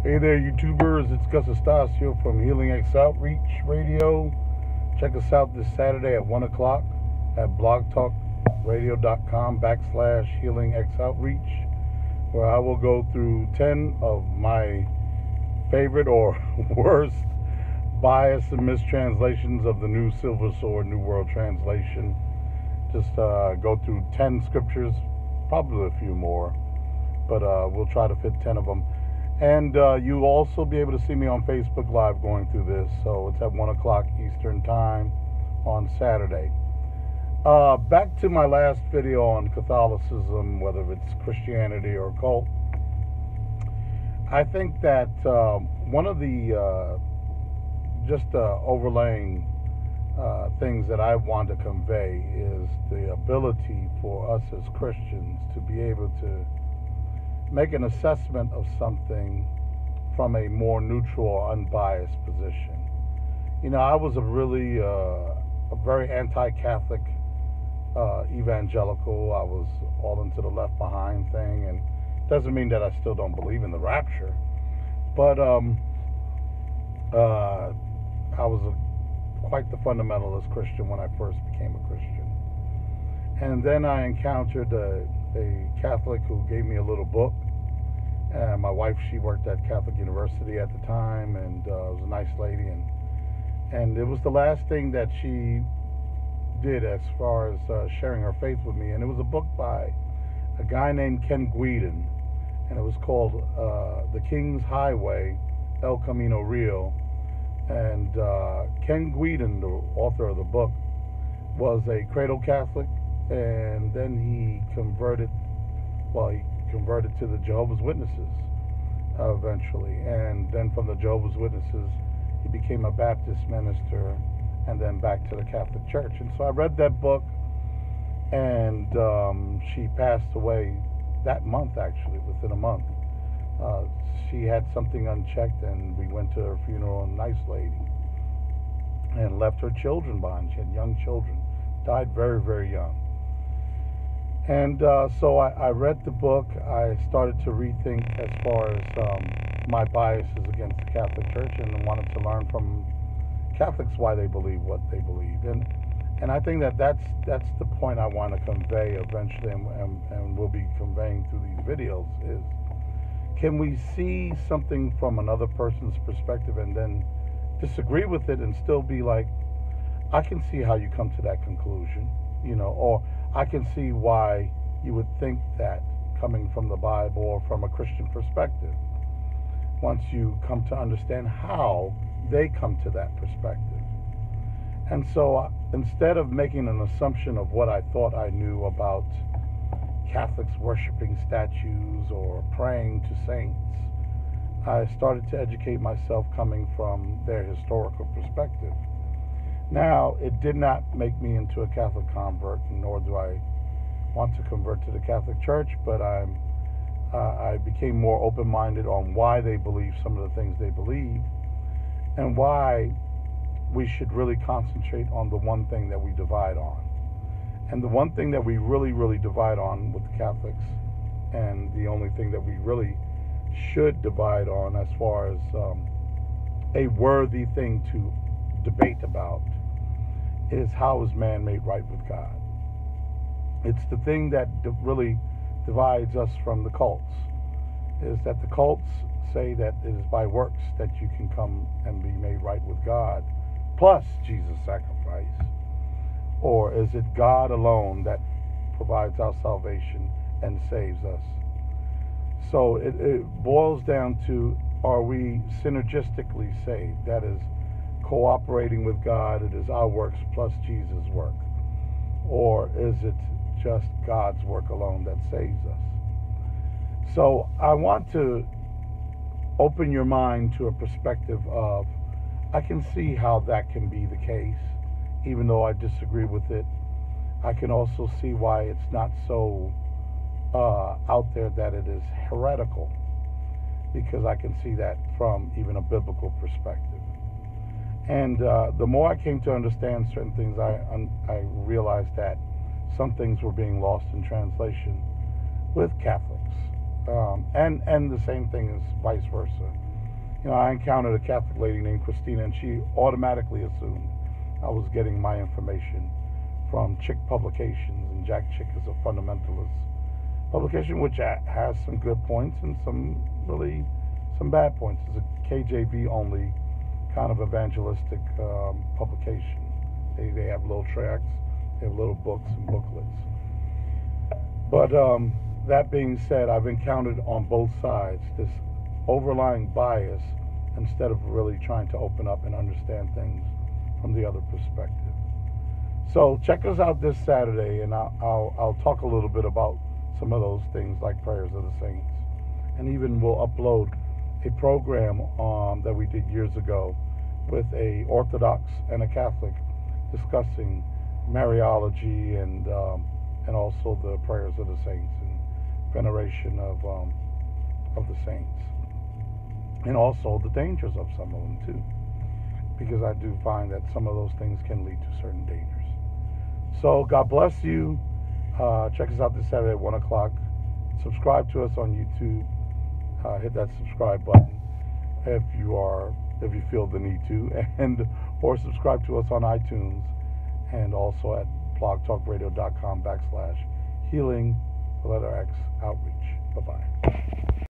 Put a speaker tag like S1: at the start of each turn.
S1: Hey there, YouTubers. It's Gus Estacio from Healing X Outreach Radio. Check us out this Saturday at 1 o'clock at blogtalkradio.com/Healing X Outreach, where I will go through 10 of my favorite or worst bias and mistranslations of the New Silver Sword, New World Translation. Just go through 10 scriptures, probably a few more, but we'll try to fit 10 of them. And you'll also be able to see me on Facebook Live going through this. So it's at 1 o'clock Eastern Time on Saturday. Back to my last video on Catholicism, whether it's Christianity or cult. I think that one of the overlaying things that I want to convey is the ability for us as Christians to be able to make an assessment of something from a more neutral or unbiased position. You know, I was a very anti-Catholic evangelical. I was all into the Left Behind thing, and it doesn't mean that I still don't believe in the rapture, but I was quite the fundamentalist Christian when I first became a Christian. And then I encountered a Catholic who gave me a little book. My wife, she worked at Catholic University at the time, and was a nice lady. And it was the last thing that she did as far as sharing her faith with me. And it was a book by a guy named Ken Guidon, and it was called The King's Highway, El Camino Real. And Ken Guidon, the author of the book, was a cradle Catholic, and then he converted to the Jehovah's Witnesses eventually. And then from the Jehovah's Witnesses, he became a Baptist minister, and then back to the Catholic Church. And so I read that book, and she passed away that month, actually, within a month. She had something unchecked, and we went to her funeral, a nice lady, and left her children behind. She had young children, died very, very young. And so I read the book. I started to rethink as far as my biases against the Catholic Church, and wanted to learn from Catholics why they believe what they believe. And I think that's the point I want to convey eventually, and will be conveying through these videos, is can we see something from another person's perspective and then disagree with it and still be like, I can see how you come to that conclusion, you know, or I can see why you would think that coming from the Bible or from a Christian perspective, once you come to understand how they come to that perspective. And so instead of making an assumption of what I thought I knew about Catholics worshiping statues or praying to saints, I started to educate myself coming from their historical perspective. Now, it did not make me into a Catholic convert, nor do I want to convert to the Catholic Church, but I became more open-minded on why they believe some of the things they believe, and why we should really concentrate on the one thing that we divide on. And the one thing that we really, really divide on with the Catholics, and the only thing that we really should divide on as far as a worthy thing to debate about, is how is man made right with God. It's the thing that really divides us from the cults, is that the cults say that it is by works that you can come and be made right with God, plus Jesus' sacrifice. Or is it God alone that provides our salvation and saves us? So it boils down to, are we synergistically saved? That is, cooperating with God, it is our works plus Jesus' work. Or is it just God's work alone that saves us? So I want to open your mind to a perspective of, I can see how that can be the case, even though I disagree with it. I can also see why it's not so out there that it is heretical, because I can see that from even a biblical perspective. And the more I came to understand certain things, I realized that some things were being lost in translation with Catholics. And the same thing is vice versa. I encountered a Catholic lady named Christina, and she automatically assumed I was getting my information from Chick Publications, and Jack Chick is a fundamentalist publication which has some good points and some bad points. It's a KJV only kind of evangelistic publication. They have little tracts, they have little books and booklets. But that being said, I've encountered on both sides this overlying bias instead of really trying to open up and understand things from the other perspective. So check us out this Saturday, and I'll talk a little bit about some of those things like prayers of the saints, and even we'll upload a program that we did years ago with a Orthodox and a Catholic discussing Mariology and also the prayers of the saints and veneration of the saints, and also the dangers of some of them too, because I do find that some of those things can lead to certain dangers. So God bless you. Check us out this Saturday at 1 o'clock. Subscribe to us on YouTube. Hit that subscribe button if you feel the need to, or subscribe to us on iTunes, and also at blogtalkradio.com/healing, the letter X, outreach. Bye-bye.